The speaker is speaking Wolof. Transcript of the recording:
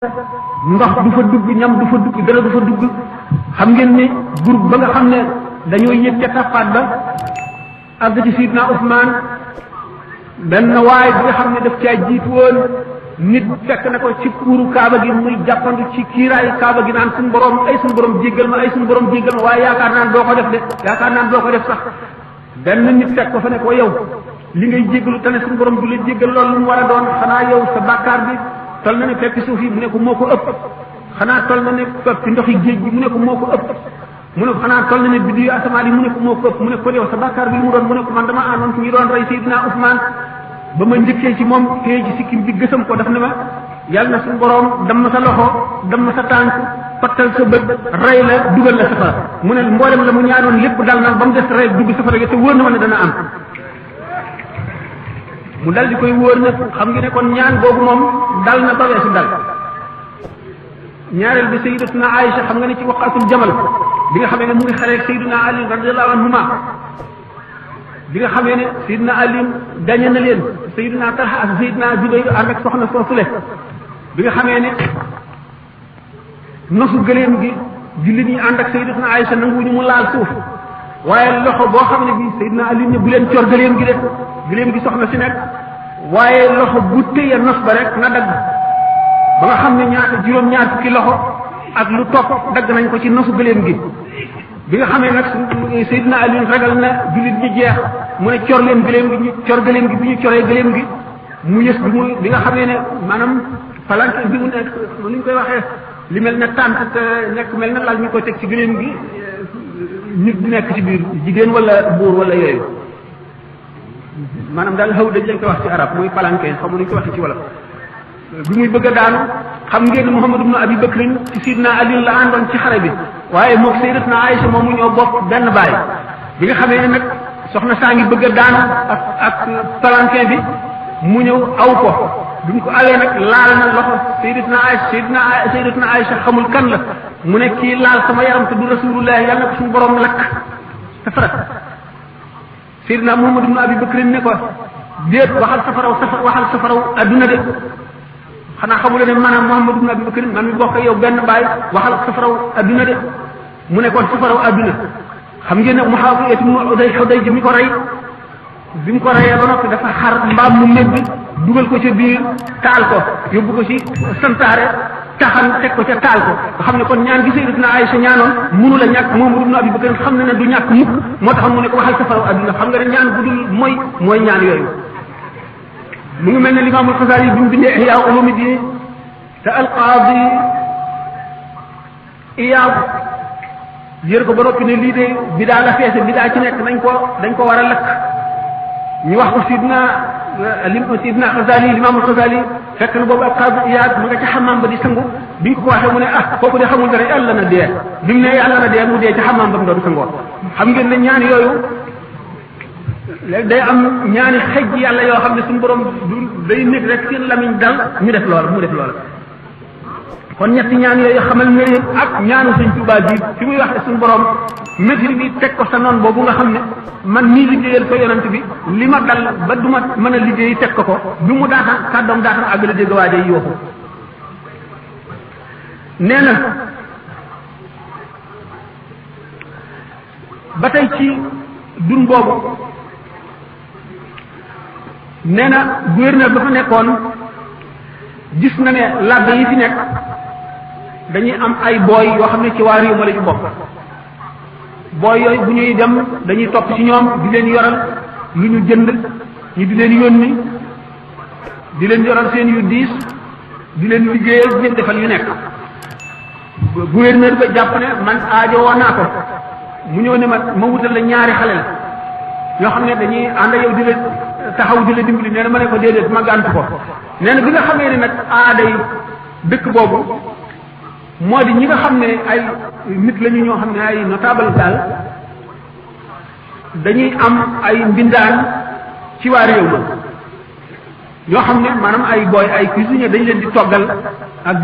ndox du fa dugg ñam du fa dugg dara du fa dugg xam ngeen ne groupe ba nga xam ne dañoo yëg ca tappaat ba àgg ci Sidna Ousmane benn waay bi nga xam ne daf caa jiitu woon nit fekk na ko ci kuuru kaaba gi muy jàppandu ci kiiraayu kaaba gi naan suñu borom ay suñu borom jéggal ma ay suñu borom jéggal ma waaye yaakaar naan doo ko def de yaakaar naan doo ko def sax benn nit fekk ko fa ne ko yow li ngay jéggalu tane suñu borom du la jéggal loolu lu mu war a doon xanaa yow sa bàkkaar bi tol na ne fekk suuf yi mu ne ko moo ko ëpp xanaa tol na ne fekk ndoxi géej gi mu ne ko moo ko ëpp mu ne ko xanaa tol na ne biddu yu asamaan yi mu ne ko moo ko ëpp mu ne ko yow sa bàkkaar bi lu mu doon mu ne ko man dama àndoon ci ñu doon rey Seydina Ousmane ba ma njëkkee ci moom téye ci sikkim bi gësam ko daf ne ma yàlla na suñu borom dam sa loxo dam sa tànk pattal sa bët rey la dugal la safara mu ne mboolem la mu ñaanoon lépp dal na ba mu des rey dugg safara gi te wóor na ma ne dana am mu dal di koy wóor nag xam nga ne kon ñaan boobu moom dal na ba weesu dal ñaareel bi sayyidatuna Aïcha xam nga ne ci waqatul jamal bi nga xamee ne mu ngi xareeg sayyiduna Ali radiyallahu anhuma bi nga xamee ne sayyiduna Ali gañe na leen sayyiduna Talha ak sayyiduna Zubayr ànd ak soxna soosule bi nga xamee ne nosu gëléem gi jullit ñi ànd ak sayyidatuna Aïcha nanguwuñu mu laal suuf waaye loxo boo xam ne bii sayyiduna Ali ne bu leen cor gëléem gi de gëléem gi soxna si nekk waaye loxo bu téye nos ba rek na dagg ba nga xam ne juróom-ñaar fukki loxo ak lu topp dagg nañ ko ci nosu gëléem gi bi nga xamee nag Seydina Ali ragal na jullit ñi jeex mu ne cor leen gëléem gi ñu cor gëléem gi bi ñu coree gëléem gi mu yës bi nga xamee ne maanaam palanke bi mu nekk ni ñu koy waxee li mel ne tànt te nekk mel na lal ñu koy teg ci gëléem gi nit di nekk ci biir jigéen wala buur wala yooyu maanaam daal xaw dañ lañ koy wax ci arab muy palanke xam nañ ko waxee ci wolof bi muy bëgg a daanu xam ngeen ne Muhammad ibn Abi Bakrin ci Sidna Ali la àndoon ci xare bi waaye moog Sayyidatuna Aïcha moom mu ñoo bokk benn baay bi nga xamee ne nag soxna saa ngi bëgg a daanu ak palanke bi mu ñëw aw ko bi mu ko awee nag laal na loxo Sayyidatuna Aïcha Sayyidatuna Aïcha xamul kan la mu ne kii laal sama yaram te du Rasulullah yàlla na ko suñu borom lakk safara Seydina Muhammad ibn Abi Bakr ne ko déet waxal safaraw adduna de xanaa xamula ne maanaam Muhammad ibn Abi Bakr man mi bokk yow benn baay waxal safaraw adduna de mu ne ko safaraw adduna xam ngeen ne Muawiya ibn Hudayj mi ko rey bi mu ko reyee ba noppi dafa xar mbaam mu medd dugal ko ca biir taal ko yóbbu ko ci santaare taxan teg ko ca taal ko nga xam ne kon ñaan gi Sayyidatuna Aïcha ñaanoon mënu la ñàkk Muhammad ibn Abi Bakr xam ne du ñàkk mukk moo tax mu ne ko waxal safaraw adduna xam nga ne ñaan bu dul mooy ñaan yooyu mu ngi mel ne Imaamul Xasaali bi mu bindee Ihya Ulumuddin te Alqaadi Iyaad yër ko ba noppi ne lii de bidaa la feese bidaa ci nekk dañ ko war a lakk ñu wax ko Sidna Xasaali Imaamul Xasaali fekk na boobu Alqaadi Iyaad mu nga ca xamaam ba di sangu biñ ko waxee mu ne kooku de xamul dara yàlla na dee bi mu ne yàlla na dee mu dee ca xamaam ba mu doon sangoo xam ngeen ne ñaan yooyu léegi day am ñaani xëj yàlla yoo xam ne suñu borom du day nekk rek seen lamiñ dal ñu def loola mu def loola kon ñetti ñaan yooyu xamal nga leen ak ñaanu Sëñ Tuubaa ji fi muy wax ne suñu borom métti bi teg ko sa noon boobu nga xam ne man mii liggéeyal ko yonent bi li ma dal ba du ma mën a liggéey teg ko bi mu daataan kàddoom daataan àggale dégg waa day yooxu nee na ba tey ci dun boobu nee na gouverneur ba fa nekkoon gis na ne labbe yi fi nekk dañuy am ay booy yoo xam ne ci waa réew ma la ñu bokk booy yooyu bu ñuy dem dañuy topp ci ñoom di leen yoral lu ñu jënd ñu di leen yónni di leen yoral seen yu diis di leen liggéeyal di leen defal yu nekk gouverneur ba jàpp ne man aajo woon naa ko mu ñëw ne ma wutal la ñaari xale la yoo xam ne dañuy ànd yow di la taxaw di la dimbali nee na ma ne ko déedéet ma gàntu ko nee na bi nga xamee ne nag aaday dëkk boobu moo di ñi nga xam ne ay nit lañu ñoo xam ne ay notable daal dañuy am ay mbindaan ci waa réew ma yoo xam ne maanaam ay booy ay cuisinier dañ leen di toggal ak